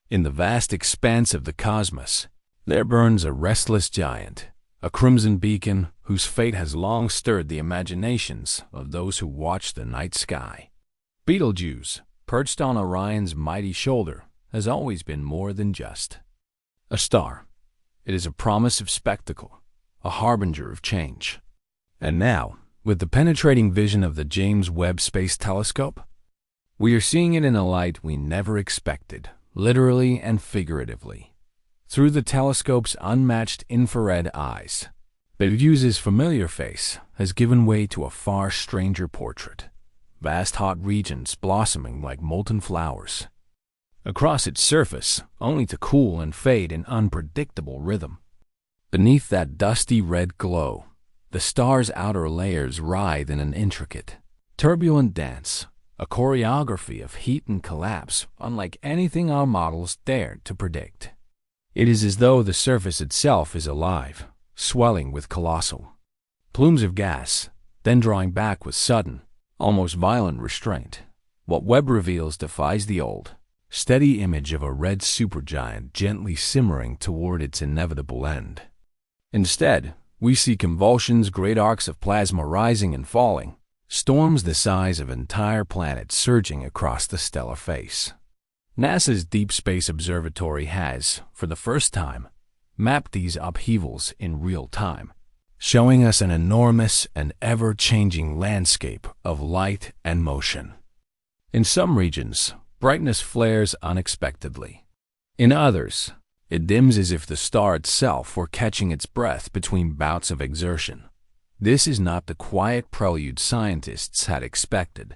In the vast expanse of the cosmos, there burns a restless giant, a crimson beacon whose fate has long stirred the imaginations of those who watch the night sky. Betelgeuse, perched on Orion's mighty shoulder, has always been more than just a star. It is a promise of spectacle, a harbinger of change. And now, with the penetrating vision of the James Webb Space Telescope, we are seeing it in a light we never expected, literally and figuratively. Through the telescope's unmatched infrared eyes, Betelgeuse's familiar face has given way to a far stranger portrait, vast hot regions blossoming like molten flowers across its surface, only to cool and fade in unpredictable rhythm. Beneath that dusty red glow, the star's outer layers writhe in an intricate, turbulent dance, a choreography of heat and collapse unlike anything our models dared to predict. It is as though the surface itself is alive, swelling with colossal plumes of gas, then drawing back with sudden, almost violent restraint. What Webb reveals defies the old, steady image of a red supergiant gently simmering toward its inevitable end. Instead, we see convulsions, great arcs of plasma rising and falling, storms the size of entire planets surging across the stellar face. NASA's Deep Space Observatory has, for the first time, mapped these upheavals in real time, showing us an enormous and ever-changing landscape of light and motion. In some regions, brightness flares unexpectedly. In others, it dims as if the star itself were catching its breath between bouts of exertion. This is not the quiet prelude scientists had expected.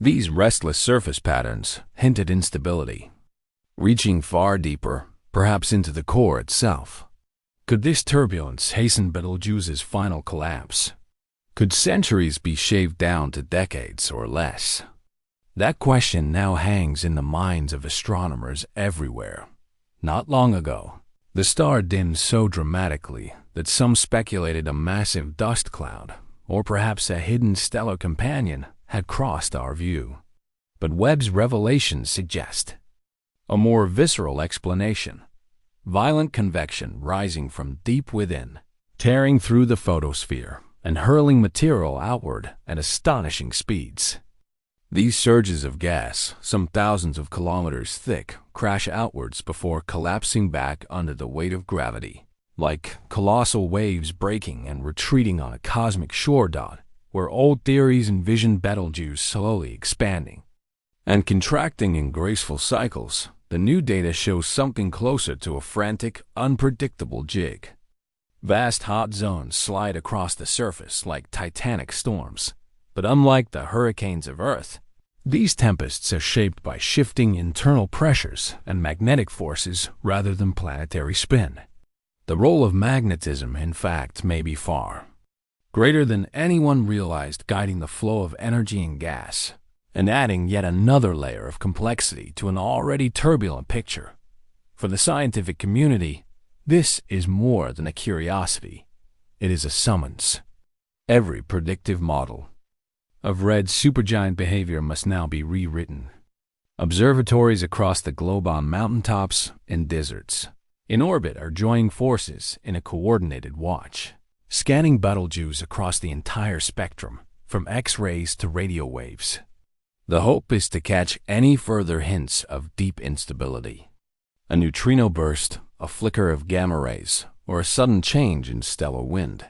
These restless surface patterns hint at instability, reaching far deeper, perhaps into the core itself. Could this turbulence hasten Betelgeuse's final collapse? Could centuries be shaved down to decades or less? That question now hangs in the minds of astronomers everywhere. Not long ago, the star dimmed so dramatically that some speculated a massive dust cloud, or perhaps a hidden stellar companion, had crossed our view. But Webb's revelations suggest a more visceral explanation: violent convection rising from deep within, tearing through the photosphere and hurling material outward at astonishing speeds. These surges of gas, some thousands of kilometers thick, crash outwards before collapsing back under the weight of gravity, like colossal waves breaking and retreating on a cosmic shore dot, where old theories envision Betelgeuse slowly expanding and contracting in graceful cycles. The new data shows something closer to a frantic, unpredictable jig. Vast hot zones slide across the surface like titanic storms, but unlike the hurricanes of Earth, these tempests are shaped by shifting internal pressures and magnetic forces rather than planetary spin. The role of magnetism, in fact, may be far greater than anyone realized, guiding the flow of energy and gas, and adding yet another layer of complexity to an already turbulent picture. For the scientific community, this is more than a curiosity. It is a summons. Every predictive model of red supergiant behavior must now be rewritten. Observatories across the globe, on mountaintops and deserts, in orbit, are joining forces in a coordinated watch, scanning Betelgeuse across the entire spectrum, from X-rays to radio waves. The hope is to catch any further hints of deep instability. A neutrino burst, a flicker of gamma rays, or a sudden change in stellar wind.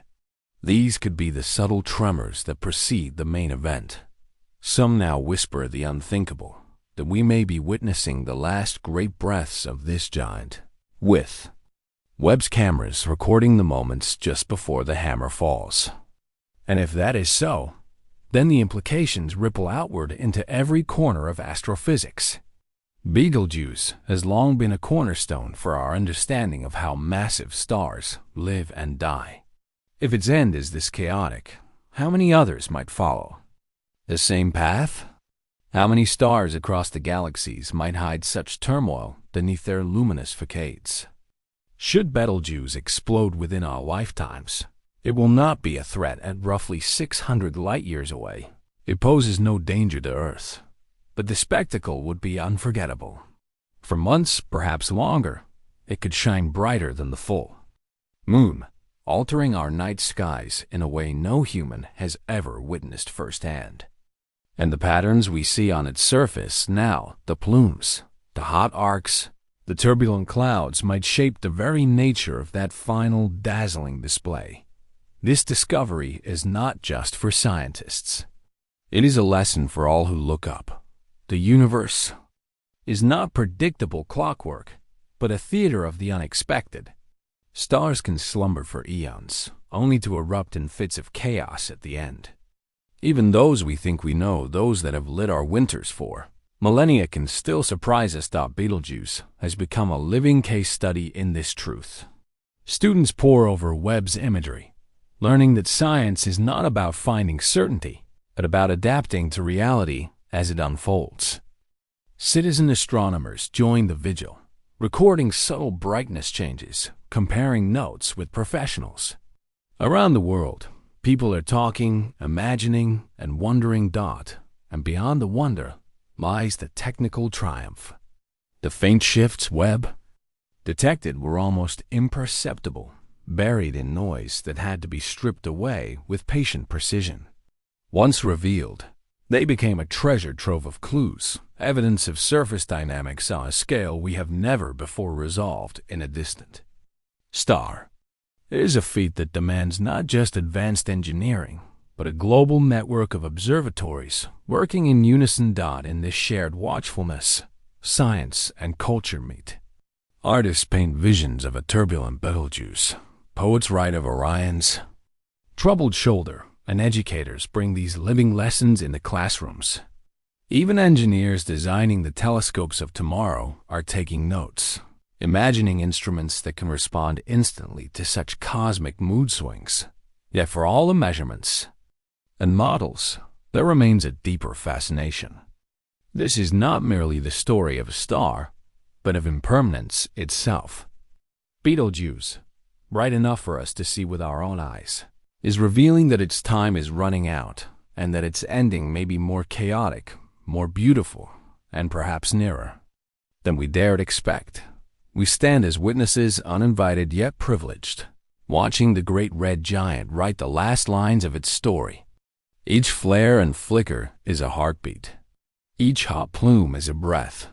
These could be the subtle tremors that precede the main event. Some now whisper the unthinkable, that we may be witnessing the last great breaths of this giant, with Webb's cameras recording the moments just before the hammer falls. And if that is so, then the implications ripple outward into every corner of astrophysics. Betelgeuse has long been a cornerstone for our understanding of how massive stars live and die. If its end is this chaotic, how many others might follow the same path? How many stars across the galaxies might hide such turmoil beneath their luminous facades? Should Betelgeuse explode within our lifetimes, it will not be a threat at roughly 600 light-years away. It poses no danger to Earth, but the spectacle would be unforgettable. For months, perhaps longer, it could shine brighter than the full moon, altering our night skies in a way no human has ever witnessed firsthand. And the patterns we see on its surface now, the plumes, the hot arcs, the turbulent clouds, might shape the very nature of that final dazzling display. This discovery is not just for scientists. It is a lesson for all who look up. The universe is not predictable clockwork, but a theater of the unexpected. Stars can slumber for eons, only to erupt in fits of chaos at the end. Even those we think we know, those that have lit our winters for millennia, can still surprise us. Betelgeuse has become a living case study in this truth. Students pore over Webb's imagery, learning that science is not about finding certainty, but about adapting to reality as it unfolds. Citizen astronomers join the vigil, recording subtle brightness changes, comparing notes with professionals. Around the world, people are talking, imagining, and wondering. And beyond the wonder lies the technical triumph. The faint shifts Webb detected were almost imperceptible, buried in noise that had to be stripped away with patient precision. Once revealed, they became a treasure trove of clues, evidence of surface dynamics on a scale we have never before resolved in a distant star. It is a feat that demands not just advanced engineering, but a global network of observatories working in unison. In this shared watchfulness, science and culture meet. Artists paint visions of a turbulent Betelgeuse, poets write of Orion's troubled shoulder, and educators bring these living lessons into classrooms. Even engineers designing the telescopes of tomorrow are taking notes, imagining instruments that can respond instantly to such cosmic mood swings. Yet for all the measurements and models, there remains a deeper fascination. This is not merely the story of a star, but of impermanence itself. Betelgeuse, bright enough for us to see with our own eyes, is revealing that its time is running out, and that its ending may be more chaotic, more beautiful, and perhaps nearer than we dared expect. We stand as witnesses, uninvited yet privileged, watching the great red giant write the last lines of its story. Each flare and flicker is a heartbeat. Each hot plume is a breath.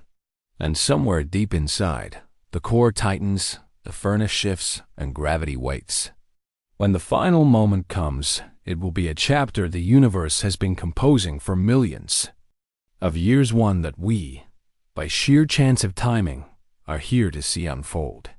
And somewhere deep inside, the core tightens, the furnace shifts, and gravity waits. When the final moment comes, it will be a chapter the universe has been composing for millions of years, one that we, by sheer chance of timing, are here to see unfold.